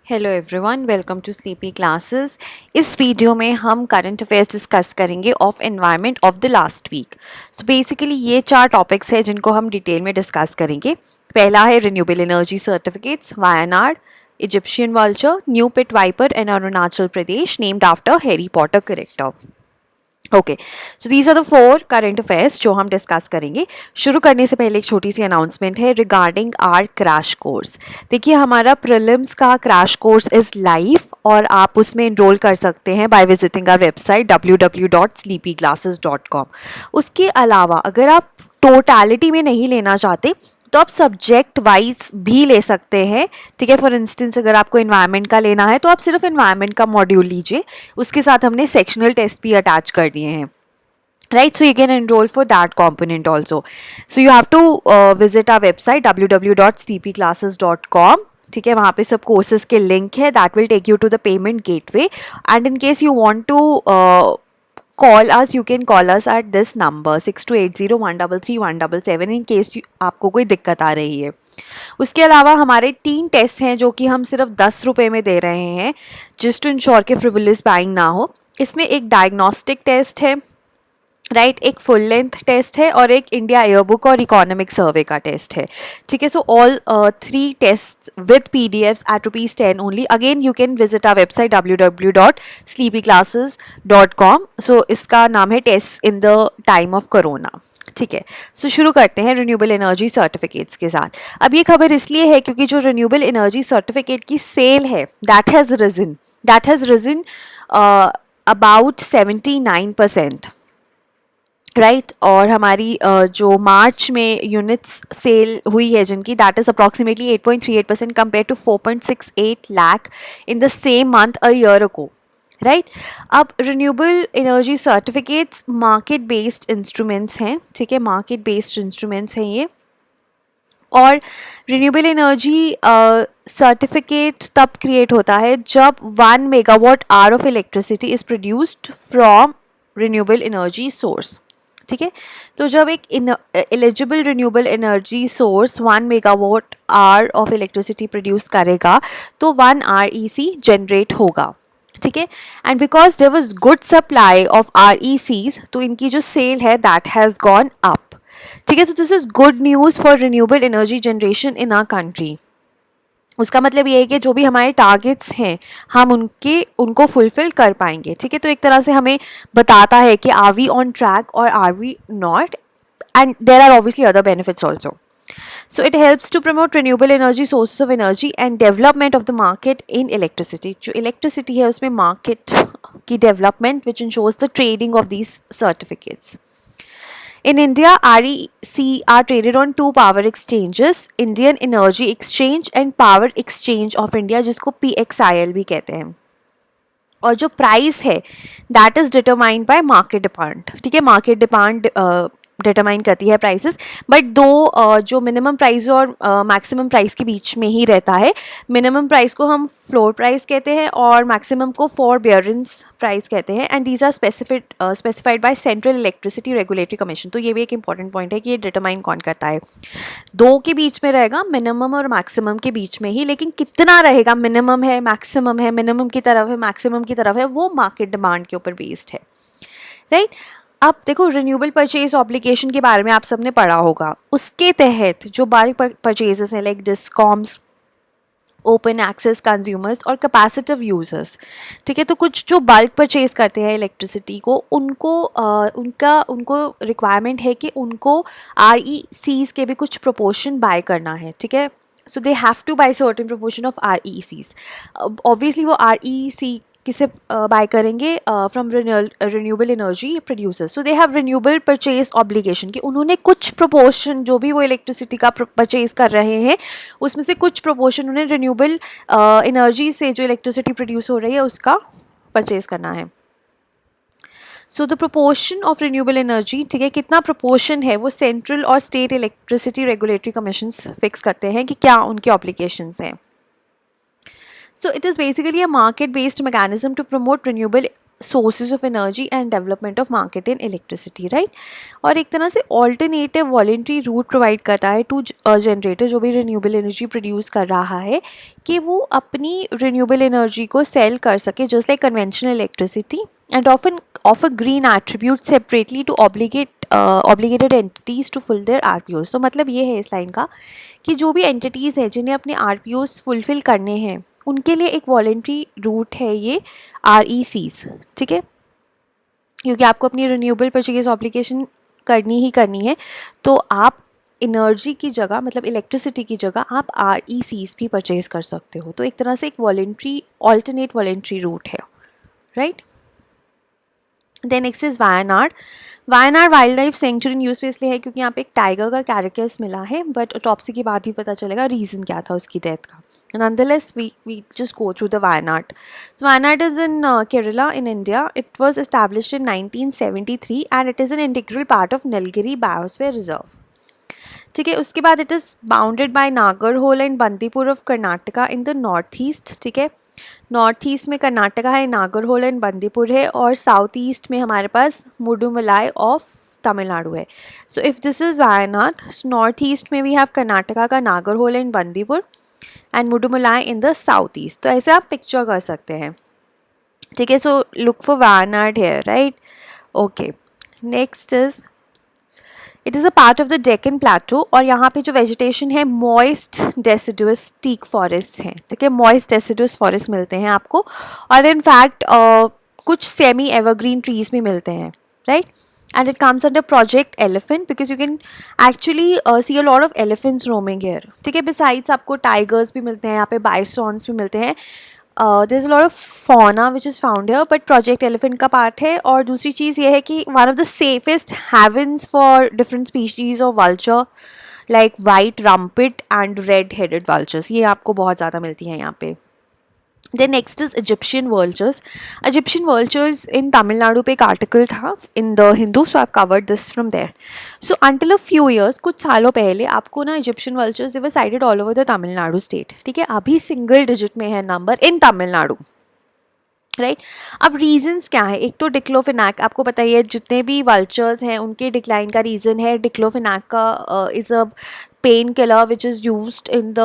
Hello everyone, welcome to sleepy classes. इस video में हम करंट अफेयर्स डिस्कस करेंगे of environment of the last week. So basically ये 4 topics हैं जिनको हम डिटेल में डिस्कस करेंगे। पहला है renewable energy certificates, Wayanad, Egyptian vulture, new pit viper and Arunachal Pradesh named after Harry Potter character. Okay, so these are the 4 current affairs जो हम डिस्कस करेंगे। शुरू करने से पहले एक छोटी सी अनाउंसमेंट है रिगार्डिंग आर क्रैश कोर्स। देखिए, हमारा प्रीलिम्स का क्रैश कोर्स इज लाइव और आप उसमें इनरोल कर सकते हैं by visiting our website www.sleepyclasses.com। उसके अलावा अगर आप टोटलिटी में नहीं लेना चाहते तो आप सब्जेक्ट वाइज भी ले सकते हैं। ठीक है, फॉर इंस्टेंस अगर आपको एनवायरनमेंट का लेना है तो आप सिर्फ एनवायरनमेंट का मॉड्यूल लीजिए, उसके साथ हमने सेक्शनल टेस्ट भी अटैच कर दिए हैं। Right, so you can enroll for that component also. So you have to visit our website www.sleepyclasses.com. ठीक है, वहाँ पे सब कोर्सेज के लिंक है, that will take you to the payment gateway. And in case you want to call us, you can call us at this number 6280133177 in case आपको कोई दिक्कत आ रही है। उसके अलावा हमारे 3 टेस्ट हैं जो कि हम सिर्फ 10 रुपये में दे रहे हैं, जस्ट टू इंश्योर कि फ्रिवोलस बाइंग ना हो। इसमें एक डायग्नोस्टिक टेस्ट है, राइट, एक फुल लेंथ टेस्ट है और एक इंडिया एयरबुक और इकोनॉमिक सर्वे का टेस्ट है। ठीक है, so all 3 test with PDFs at ₹10 only. Again you can visit our website www.sleepyclasses.com। So इसका नाम है test in the time of corona. ठीक है, सो शुरू करते हैं रिन्यूएबल एनर्जी सर्टिफिकेट्स के साथ। अब ये खबर इसलिए है क्योंकि जो रिन्यूएबल एनर्जी सर्टिफिकेट की सेल है that has risen about 79%, right. और हमारी जो मार्च में यूनिट्स सेल हुई है जिनकी, that is approximately 8.38% compare to 4.68 lakh in the same month a year ago, right. अब renewable energy certificates market based instruments हैं। ठीक है, मार्केट बेस्ड इंस्ट्रूमेंट्स हैं ये। और रिन्यूएबल एनर्जी सर्टिफिकेट तब क्रिएट होता है जब 1 megawatt hour of electricity is produced from renewable energy source. ठीक है, तो जब एक eligible renewable energy source 1 megawatt hour of electricity produce करेगा तो 1 REC जनरेट होगा। ठीक है, and because there was good supply of RECs तो इनकी जो सेल है दैट हैज़ गॉन अप। ठीक है, so this is good news for renewable energy generation in our country. उसका मतलब ये है कि जो भी हमारे टारगेट्स हैं हम उनको फुलफिल कर पाएंगे। ठीक है, तो एक तरह से हमें बताता है कि आर वी ऑन ट्रैक और are we not, and there are obviously other benefits also. So it helps to promote renewable energy sources of energy and development of the market in electricity. जो electricity है उसमें market की development which ensures the trading of these certificates. In India, REC are traded on 2 power exchanges, Indian Energy Exchange and Power Exchange of India, जिसको PXIL भी कहते हैं। और जो प्राइस है that is determined by market demand. ठीक है, market demand determine करती है प्राइसेस, बट दो जो मिनिमम प्राइस और मैक्सिमम प्राइस के बीच में ही रहता है। मिनिमम प्राइस को हम फ्लोर प्राइस कहते हैं और मैक्सिमम को फॉरबियरेंस प्राइस कहते हैं, and these are specified by central electricity regulatory commission. तो ये भी एक इंपॉर्टेंट पॉइंट है कि ये डिटरमाइन कौन करता है। 2 के बीच में रहेगा, मिनिमम और मैक्सिमम के बीच में ही, लेकिन कितना रहेगा, मिनिमम है, मैक्सिमम है, मिनिमम की तरफ है, मैक्सिमम की तरफ है, वो मार्केट डिमांड के ऊपर बेस्ड है, राइट। अब देखो, रिन्यूएबल परचेज ऑब्लिगेशन के बारे में आप सबने पढ़ा होगा। उसके तहत जो बल्क परचेजेस हैं like discoms, open access consumers और कैपेसिटिव यूजर्स, ठीक है, तो कुछ जो बल्क परचेज करते हैं इलेक्ट्रिसिटी को, उनको रिक्वायरमेंट है कि उनको RECs के भी कुछ प्रोपोर्शन बाय करना है। ठीक है, so they have to buy certain proportion of RECs। Obviously वो REC किसे बाय करेंगे, from renewable energy producers. So they have renewable purchase obligation कि उन्होंने कुछ प्रोपोर्शन, जो भी वो इलेक्ट्रिसिटी का परचेज कर रहे हैं उसमें से कुछ प्रोपोर्शन उन्हें रिन्यूएबल एनर्जी से जो इलेक्ट्रिसिटी प्रोड्यूस हो रही है उसका परचेज करना है। So the proportion of renewable energy, ठीक है, कितना प्रोपोर्शन है वो सेंट्रल और state electricity regulatory commissions fix करते हैं कि क्या उनके ऑब्लिगेशंस हैं। So it is basically a market-based mechanism to promote renewable sources of energy and development of market in electricity, right. और एक तरह से ऑल्टरनेटिव वॉलेंट्री रूट प्रोवाइड करता है टू जनरेटर जो भी रिन्यूएबल एनर्जी प्रोड्यूस कर रहा है, कि वो अपनी रिन्यूएबल एनर्जी को सेल कर सके just like conventional electricity, and often offer green attribute separately to obligated entities to full their RPOs. तो मतलब ये है इस लाइन का कि जो भी एंटिटीज़ हैं जिन्हें अपने आरपीओज फुलफिल करने हैं, उनके लिए एक वॉलेंट्री रूट है ये RECs, ठीक है, क्योंकि आपको अपनी रिन्यूएबल परचेज ऑब्लिगेशन करनी ही करनी है, तो आप एनर्जी की जगह मतलब इलेक्ट्रिसिटी की जगह आप RECs भी परचेज कर सकते हो। तो एक तरह से एक वॉलेंट्री ऑल्टरनेट वॉलेंट्री रूट है, right. Then next is Wayanad. Wayanad wildlife sanctuary news पे इसलिए है क्योंकि यहाँ पे एक टाइगर का कैरेक्टर्स मिला है, बट ऑटोप्सी के बाद ही पता चलेगा रीज़न क्या था उसकी डेथ का। Nonetheless, we just go through the Wayanad. So Wayanad is in Kerala in India. It was established in 1973 and it is an integral part of Nilgiri Biosphere Reserve. ठीक है, उसके बाद it is bounded by Nagarhole and Bandipur of Karnataka in the north east, ठीक है। North east में कर्नाटका है, Nagarhole and Bandipur है, और साउथ ईस्ट में हमारे पास मुडुमलाई ऑफ तमिलनाडु है। So if this is Wayanad, north east में वी हैव कर्नाटका का Nagarhole and Bandipur and Mudumalai in the south east. तो ऐसे आप पिक्चर कर सकते हैं, ठीक है। So look for Wayanad here, right. Okay, next is it is a part of the Deccan plateau, और यहाँ पे जो वेजिटेशन है मॉइस्ट डेसिडुअस टीक फॉरेस्ट हैं, ठीक है। मॉइस्ट डेसिडुअस फॉरेस्ट मिलते हैं आपको, और इनफैक्ट कुछ सेमी एवरग्रीन ट्रीज भी मिलते हैं, right. And it comes under Project Elephant because you can actually see a lot of elephants roaming here, ठीक है। Besides आपको tigers भी मिलते हैं यहाँ पे, bisons भी मिलते हैं, there's a lot of fauna which is found here, but Project Elephant का पार्ट है। और दूसरी चीज़ ये है कि one of the safest havens for different species of vulture like white rumpet and red-headed vultures, ये आपको बहुत ज़्यादा मिलती हैं यहाँ पे। Then next is Egyptian vultures. Egyptian vultures in Tamil Nadu पे एक आर्टिकल था in the Hindu, so I've covered this from there. So until a few years, कुछ सालों पहले आपको ना Egyptian vultures they were sighted all over the Tamil Nadu state, ठीक है। अभी सिंगल डिजिट में है नंबर इन तमिलनाडु, राइट। अब रीजंस क्या है, एक तो डिक्लोफेनाक, आपको पता ही है जितने भी वल्चर्स हैं उनके डिक्लाइन का रीज़न है डिक्लोफेनाक का is a pain killer which is used in the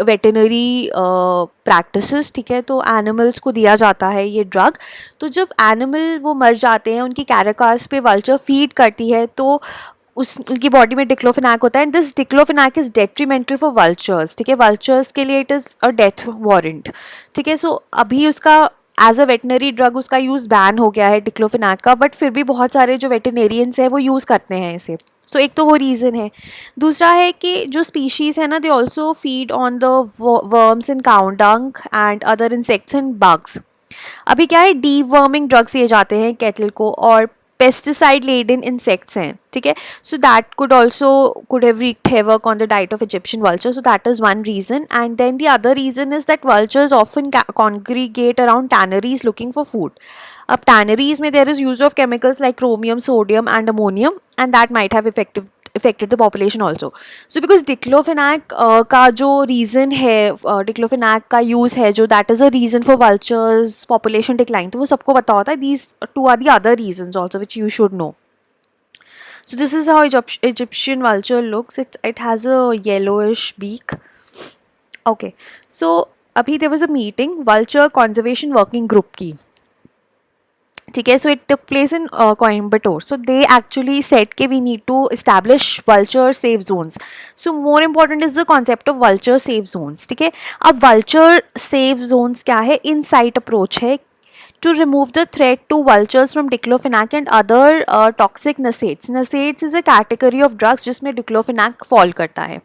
veterinary practices, ठीक है। तो एनिमल्स को दिया जाता है ये ड्रग। तो जब एनिमल वो मर जाते हैं, उनकी कैरेकास पे वल्चर फीड करती है, तो उनकी बॉडी में डिक्लोफेनाक होता है, and this diclofenac is detrimental for vultures, ठीक है। वल्चर्स के लिए it is a death warrant, ठीक है। सो अभी उसका एज अ वेटनरी ड्रग उसका यूज़ बैन हो गया है डिक्लोफेनाक का, बट फिर भी बहुत सारे जो वेटनरियंस हैं वो यूज़ करते हैं इसे। सो एक तो वो रीज़न है। दूसरा है कि जो स्पीशीज़ है ना, they also feed on the worms in cow dung and other insects and bugs. अभी क्या है, डीवर्मिंग ड्रग्स दिए जाते हैं कैटल को, और पेस्टिसाइड लेडन इंसेक्ट्स हैं, ठीक है। So that could have wreaked havoc on the diet of Egyptian vultures. So that is one reason. And then the other reason is that vultures often congregate around tanneries looking for food. अब tanneries में there is use of chemicals like chromium, sodium and ammonium, and that might have affected the population also. So because diclofenac का जो reason है, diclofenac का use है जो, that is a reason for vultures population decline, तो वो सबको पता होता है। These two are the other reasons also which you should know. So this is how Egyptian vulture looks. It has a yellowish beak. Okay, so अभी there was a meeting vulture conservation working group की, ठीक है। So it took place in Coimbatore. So they actually set के we need to establish vulture safe zones. So more important is the concept of vulture safe zones, ठीक है। अब vulture safe zones क्या है, in site approach है to remove the threat to vultures from diclofenac and other toxic NSAIDs. NSAIDs is a category of drugs जिसमें diclofenac fall करता है,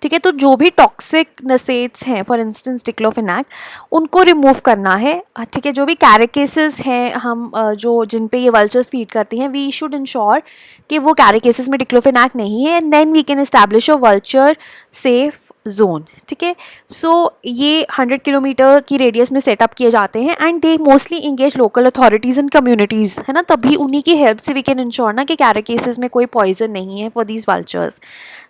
ठीक है। तो जो भी टॉक्सिक नसेट्स हैं, फॉर इंस्टेंस डिक्लोफेनाक, उनको रिमूव करना है, ठीक है। जो भी कैरेकेसेस हैं हम जो जिन पे ये वल्चर्स फीड करती हैं, वी शुड इंश्योर कि वो कैरेकेसेस में डिक्लोफेनाक नहीं है, and then we can establish a vulture safe zone, ठीक है। सो ये 100 किलोमीटर की रेडियस में सेटअप किए जाते हैं, and they mostly engage local authorities and communities, है ना। तभी उन्हीं की हेल्प से वी कैन इंश्योर ना कि कैरेकेसेस में कोई पॉइजन नहीं है for these vultures.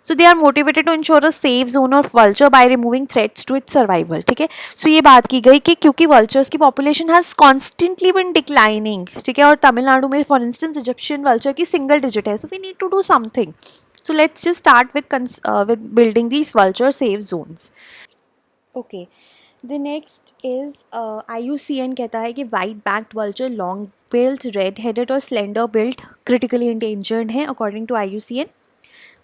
So they are motivated to ensure a safe zone of vulture by removing threats to its survival. ठीक है, सो ये बात की गई कि क्योंकि vultures की population has constantly been declining, ठीक है, और तमिलनाडु में for instance Egyptian vulture की single digit है, so we need to do something. So let's just start with building these vulture safe zones. Okay. The next is IUCN कहता है कि white backed vulture, long build, red headed और slender billed critically endangered हैं according to IUCN.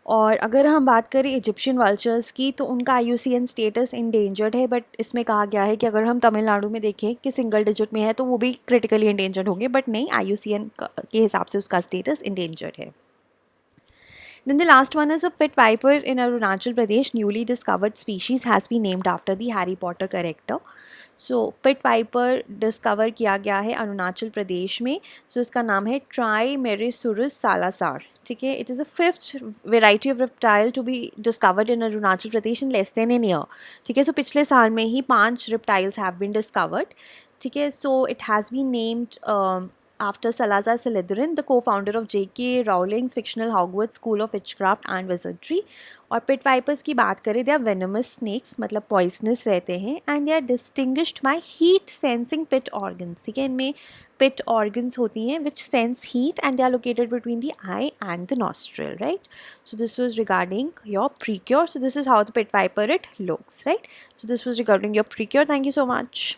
और अगर हम बात करें इजिप्शियन वल्चर्स की तो उनका IUCN स्टेटस इंडेंजर्ड है, बट इसमें कहा गया है कि अगर हम तमिलनाडु में देखें कि सिंगल डिजिट में है तो वो भी क्रिटिकली इंडेंजर्ड होंगे, बट नहीं, IUCN के हिसाब से उसका स्टेटस इंडेंजर्ड है. Then the last one is a pit viper in Arunachal Pradesh. Newly discovered species has been named after the Harry Potter character. So pit viper discover किया गया है अरुणाचल प्रदेश में. So इसका नाम है Trimeresurus salazar. ठीक है, it is the fifth variety of reptile to be discovered in Arunachal Pradesh in less than an year. ठीक है, so पिछले साल में ही 5 reptiles have been discovered. ठीक है, so it has been named after Salazar Slytherin, the co-founder of J.K. Rowling's fictional Hogwarts School of Witchcraft and Wizardry. और पिट wipers की बात करें, दे आर वेनमस स्नेक्स, मतलब पॉइजनस रहते हैं, and they are distinguished by heat sensing pit organs. ठीक है, इनमें पिट ऑर्गन्स होती हैं which sense heat and they are located between the eye and the nostril, right. So this was regarding your precure. So this is how the pit viper it looks, right. So this was regarding your precure. Thank you so much.